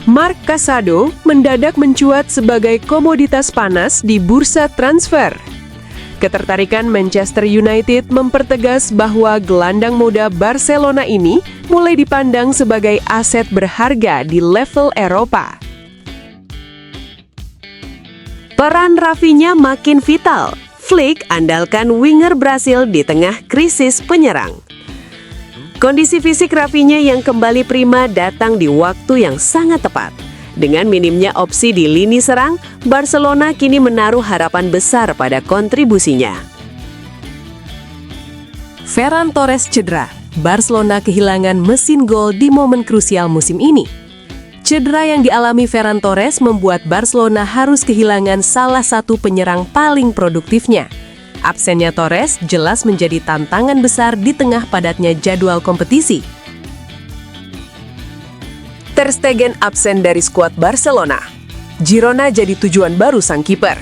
Marc Casado mendadak mencuat sebagai komoditas panas di bursa transfer. Ketertarikan Manchester United mempertegas bahwa gelandang muda Barcelona ini mulai dipandang sebagai aset berharga di level Eropa. Peran Rafinha makin vital. Flick andalkan winger Brasil di tengah krisis penyerang. Kondisi fisik Rafinha yang kembali prima datang di waktu yang sangat tepat. Dengan minimnya opsi di lini serang, Barcelona kini menaruh harapan besar pada kontribusinya. Ferran Torres cedera. Barcelona kehilangan mesin gol di momen krusial musim ini. Cedera yang dialami Ferran Torres membuat Barcelona harus kehilangan salah satu penyerang paling produktifnya. Absennya Torres jelas menjadi tantangan besar di tengah padatnya jadwal kompetisi. Ter Stegen absen dari skuad Barcelona. Girona jadi tujuan baru sang kiper.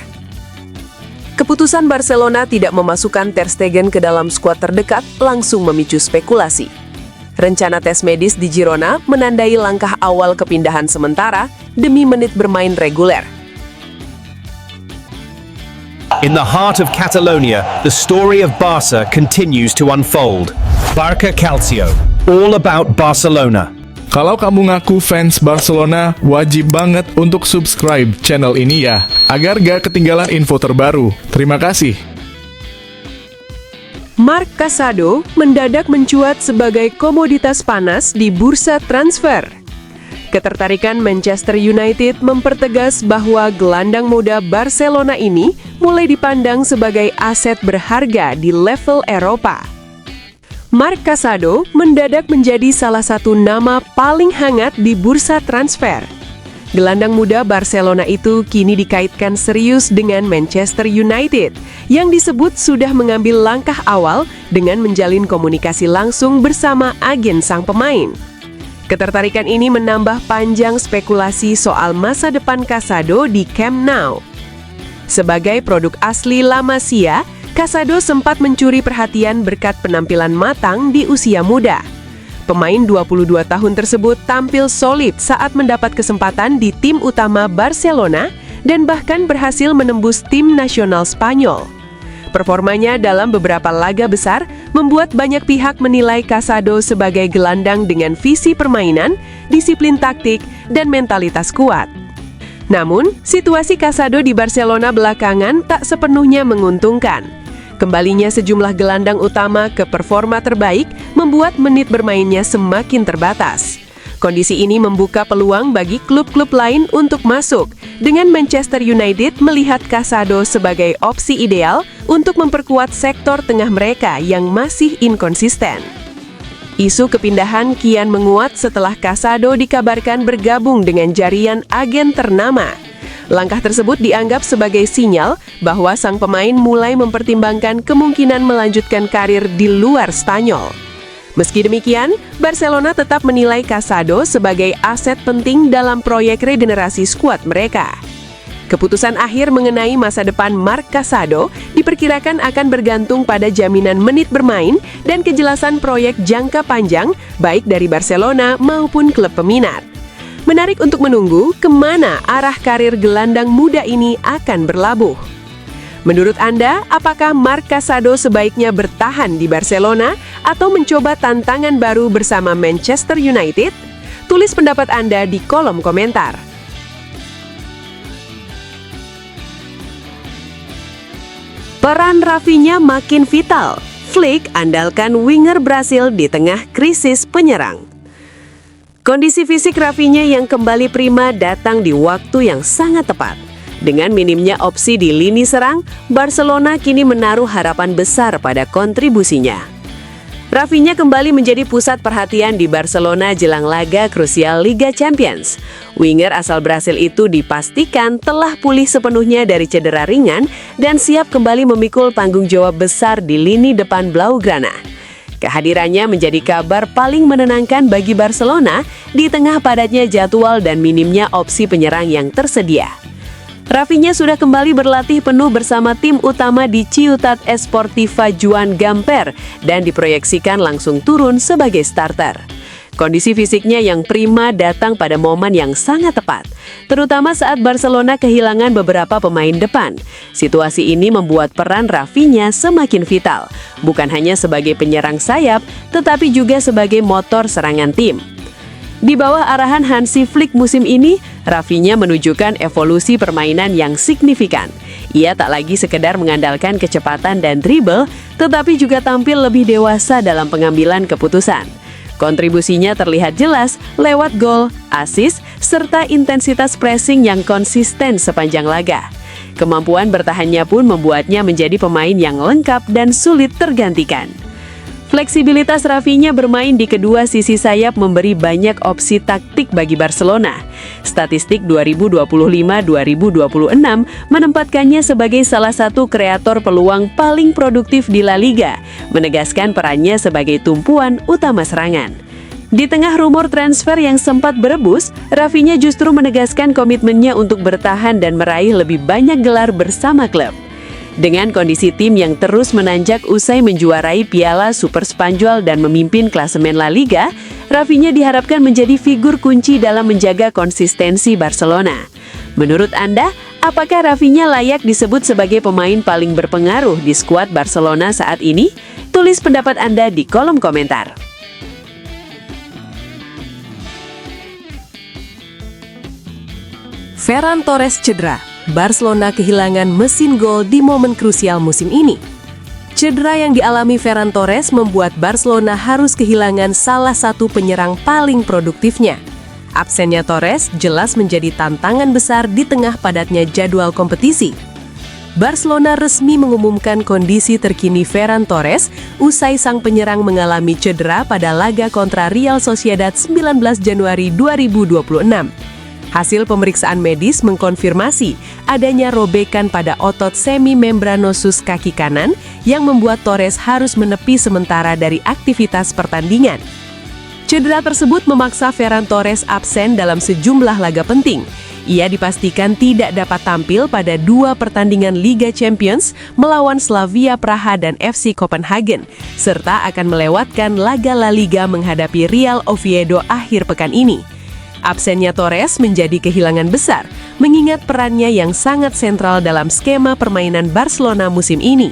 Keputusan Barcelona tidak memasukkan Ter Stegen ke dalam skuad terdekat langsung memicu spekulasi. Rencana tes medis di Girona menandai langkah awal kepindahan sementara demi menit bermain reguler. In the heart of Catalonia, the story of Barca continues to unfold. Barca Calcio, all about Barcelona. Kalau kamu ngaku fans Barcelona, wajib banget untuk subscribe channel ini ya, agar gak ketinggalan info terbaru. Terima kasih. Marc Casado mendadak mencuat sebagai komoditas panas di bursa transfer. Ketertarikan Manchester United mempertegas bahwa gelandang muda Barcelona ini mulai dipandang sebagai aset berharga di level Eropa. Marc Casado mendadak menjadi salah satu nama paling hangat di bursa transfer. Gelandang muda Barcelona itu kini dikaitkan serius dengan Manchester United, yang disebut sudah mengambil langkah awal dengan menjalin komunikasi langsung bersama agen sang pemain. Ketertarikan ini menambah panjang spekulasi soal masa depan Casado di Camp Nou. Sebagai produk asli La Masia, Casado sempat mencuri perhatian berkat penampilan matang di usia muda. Pemain 22 tahun tersebut tampil solid saat mendapat kesempatan di tim utama Barcelona dan bahkan berhasil menembus tim nasional Spanyol. Performanya dalam beberapa laga besar membuat banyak pihak menilai Casado sebagai gelandang dengan visi permainan, disiplin taktik, dan mentalitas kuat. Namun, situasi Casado di Barcelona belakangan tak sepenuhnya menguntungkan. Kembalinya sejumlah gelandang utama ke performa terbaik membuat menit bermainnya semakin terbatas. Kondisi ini membuka peluang bagi klub-klub lain untuk masuk, dengan Manchester United melihat Casado sebagai opsi ideal untuk memperkuat sektor tengah mereka yang masih inkonsisten. Isu kepindahan kian menguat setelah Casado dikabarkan bergabung dengan jaringan agen ternama. Langkah tersebut dianggap sebagai sinyal bahwa sang pemain mulai mempertimbangkan kemungkinan melanjutkan karir di luar Spanyol. Meski demikian, Barcelona tetap menilai Casado sebagai aset penting dalam proyek regenerasi skuad mereka. Keputusan akhir mengenai masa depan Marc Casado diperkirakan akan bergantung pada jaminan menit bermain dan kejelasan proyek jangka panjang baik dari Barcelona maupun klub peminat. Menarik untuk menunggu kemana arah karir gelandang muda ini akan berlabuh. Menurut Anda, apakah Marc Casado sebaiknya bertahan di Barcelona atau mencoba tantangan baru bersama Manchester United? Tulis pendapat Anda di kolom komentar. Peran Rafinha makin vital. Flick andalkan winger Brasil di tengah krisis penyerang. Kondisi fisik Rafinha yang kembali prima datang di waktu yang sangat tepat. Dengan minimnya opsi di lini serang, Barcelona kini menaruh harapan besar pada kontribusinya. Rafinha kembali menjadi pusat perhatian di Barcelona jelang laga krusial Liga Champions. Winger asal Brasil itu dipastikan telah pulih sepenuhnya dari cedera ringan dan siap kembali memikul tanggung jawab besar di lini depan Blaugrana. Kehadirannya menjadi kabar paling menenangkan bagi Barcelona di tengah padatnya jadwal dan minimnya opsi penyerang yang tersedia. Rafinha sudah kembali berlatih penuh bersama tim utama di Ciutat Esportiva Joan Gamper dan diproyeksikan langsung turun sebagai starter. Kondisi fisiknya yang prima datang pada momen yang sangat tepat, terutama saat Barcelona kehilangan beberapa pemain depan. Situasi ini membuat peran Rafinha semakin vital, bukan hanya sebagai penyerang sayap, tetapi juga sebagai motor serangan tim. Di bawah arahan Hansi Flick musim ini, Rafinha menunjukkan evolusi permainan yang signifikan. Ia tak lagi sekedar mengandalkan kecepatan dan dribble, tetapi juga tampil lebih dewasa dalam pengambilan keputusan. Kontribusinya terlihat jelas lewat gol, assist, serta intensitas pressing yang konsisten sepanjang laga. Kemampuan bertahannya pun membuatnya menjadi pemain yang lengkap dan sulit tergantikan. Fleksibilitas Rafinha bermain di kedua sisi sayap memberi banyak opsi taktik bagi Barcelona. Statistik 2025-2026 menempatkannya sebagai salah satu kreator peluang paling produktif di La Liga, menegaskan perannya sebagai tumpuan utama serangan. Di tengah rumor transfer yang sempat berebus, Rafinha justru menegaskan komitmennya untuk bertahan dan meraih lebih banyak gelar bersama klub. Dengan kondisi tim yang terus menanjak usai menjuarai Piala Super Spanyol dan memimpin klasemen La Liga, Rafinha diharapkan menjadi figur kunci dalam menjaga konsistensi Barcelona. Menurut Anda, apakah Rafinha layak disebut sebagai pemain paling berpengaruh di skuad Barcelona saat ini? Tulis pendapat Anda di kolom komentar. Ferran Torres cedera. Barcelona kehilangan mesin gol di momen krusial musim ini. Cedera yang dialami Ferran Torres membuat Barcelona harus kehilangan salah satu penyerang paling produktifnya. Absennya Torres jelas menjadi tantangan besar di tengah padatnya jadwal kompetisi. Barcelona resmi mengumumkan kondisi terkini Ferran Torres usai sang penyerang mengalami cedera pada laga kontra Real Sociedad 19 Januari 2026. Hasil pemeriksaan medis mengkonfirmasi adanya robekan pada otot semi-membranosus kaki kanan yang membuat Torres harus menepi sementara dari aktivitas pertandingan. Cedera tersebut memaksa Ferran Torres absen dalam sejumlah laga penting. Ia dipastikan tidak dapat tampil pada 2 pertandingan Liga Champions melawan Slavia Praha dan FC Copenhagen, serta akan melewatkan laga La Liga menghadapi Real Oviedo akhir pekan ini. Absennya Torres menjadi kehilangan besar, mengingat perannya yang sangat sentral dalam skema permainan Barcelona musim ini.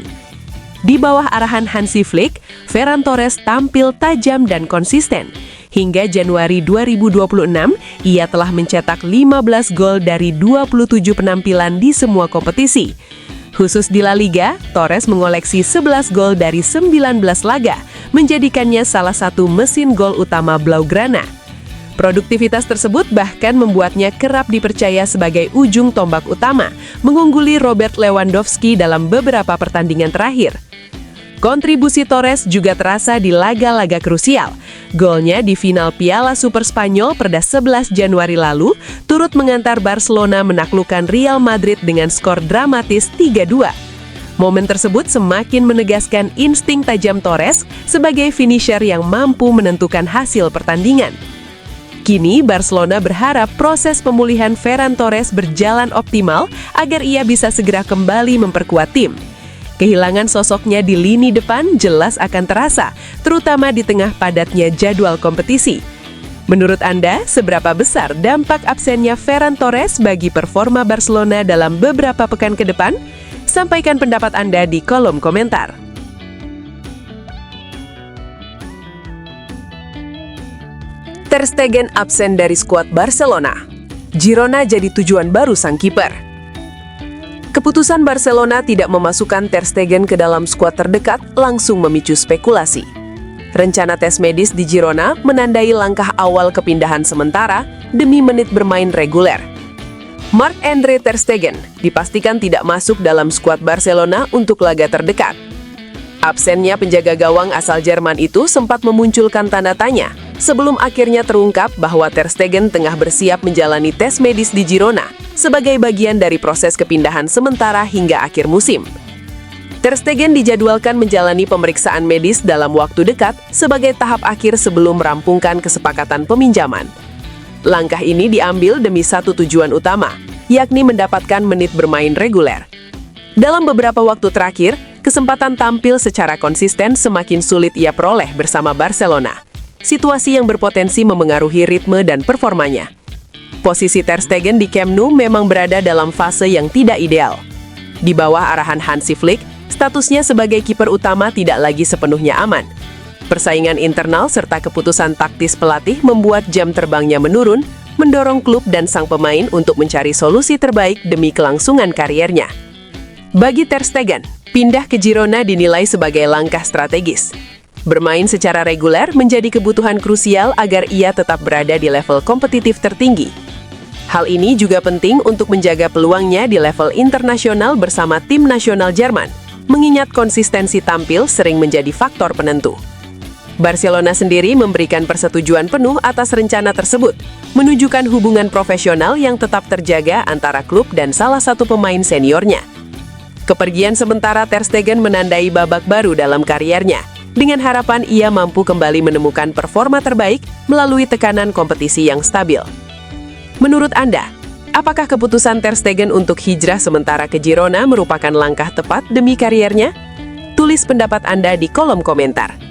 Di bawah arahan Hansi Flick, Ferran Torres tampil tajam dan konsisten. Hingga Januari 2026, ia telah mencetak 15 gol dari 27 penampilan di semua kompetisi. Khusus di La Liga, Torres mengoleksi 11 gol dari 19 laga, menjadikannya salah satu mesin gol utama Blaugrana. Produktivitas tersebut bahkan membuatnya kerap dipercaya sebagai ujung tombak utama, mengungguli Robert Lewandowski dalam beberapa pertandingan terakhir. Kontribusi Torres juga terasa di laga-laga krusial. Golnya di final Piala Super Spanyol pada 11 Januari lalu turut mengantar Barcelona menaklukkan Real Madrid dengan skor dramatis 3-2. Momen tersebut semakin menegaskan insting tajam Torres sebagai finisher yang mampu menentukan hasil pertandingan. Kini, Barcelona berharap proses pemulihan Ferran Torres berjalan optimal agar ia bisa segera kembali memperkuat tim. Kehilangan sosoknya di lini depan jelas akan terasa, terutama di tengah padatnya jadwal kompetisi. Menurut Anda, seberapa besar dampak absennya Ferran Torres bagi performa Barcelona dalam beberapa pekan ke depan? Sampaikan pendapat Anda di kolom komentar. Ter Stegen absen dari skuad Barcelona. Girona jadi tujuan baru sang kiper. Keputusan Barcelona tidak memasukkan Ter Stegen ke dalam skuad terdekat langsung memicu spekulasi. Rencana tes medis di Girona menandai langkah awal kepindahan sementara demi menit bermain reguler. Marc-Andre Ter Stegen dipastikan tidak masuk dalam skuad Barcelona untuk laga terdekat. Absennya penjaga gawang asal Jerman itu sempat memunculkan tanda tanya sebelum akhirnya terungkap bahwa Ter Stegen tengah bersiap menjalani tes medis di Girona sebagai bagian dari proses kepindahan sementara hingga akhir musim. Ter Stegen dijadwalkan menjalani pemeriksaan medis dalam waktu dekat sebagai tahap akhir sebelum merampungkan kesepakatan peminjaman. Langkah ini diambil demi satu tujuan utama, yakni mendapatkan menit bermain reguler. Dalam beberapa waktu terakhir, kesempatan tampil secara konsisten semakin sulit ia peroleh bersama Barcelona. situasi yang berpotensi memengaruhi ritme dan performanya. Posisi Ter Stegen di Camp Nou memang berada dalam fase yang tidak ideal. Di bawah arahan Hansi Flick, statusnya sebagai kiper utama tidak lagi sepenuhnya aman. Persaingan internal serta keputusan taktis pelatih membuat jam terbangnya menurun, mendorong klub dan sang pemain untuk mencari solusi terbaik demi kelangsungan kariernya. Bagi Ter Stegen, pindah ke Girona dinilai sebagai langkah strategis. Bermain secara reguler menjadi kebutuhan krusial agar ia tetap berada di level kompetitif tertinggi. Hal ini juga penting untuk menjaga peluangnya di level internasional bersama tim nasional Jerman, mengingat konsistensi tampil sering menjadi faktor penentu. Barcelona sendiri memberikan persetujuan penuh atas rencana tersebut, menunjukkan hubungan profesional yang tetap terjaga antara klub dan salah satu pemain seniornya. Kepergian sementara Ter Stegen menandai babak baru dalam kariernya, dengan harapan ia mampu kembali menemukan performa terbaik melalui tekanan kompetisi yang stabil. Menurut Anda, apakah keputusan Ter Stegen untuk hijrah sementara ke Girona merupakan langkah tepat demi kariernya? Tulis pendapat Anda di kolom komentar.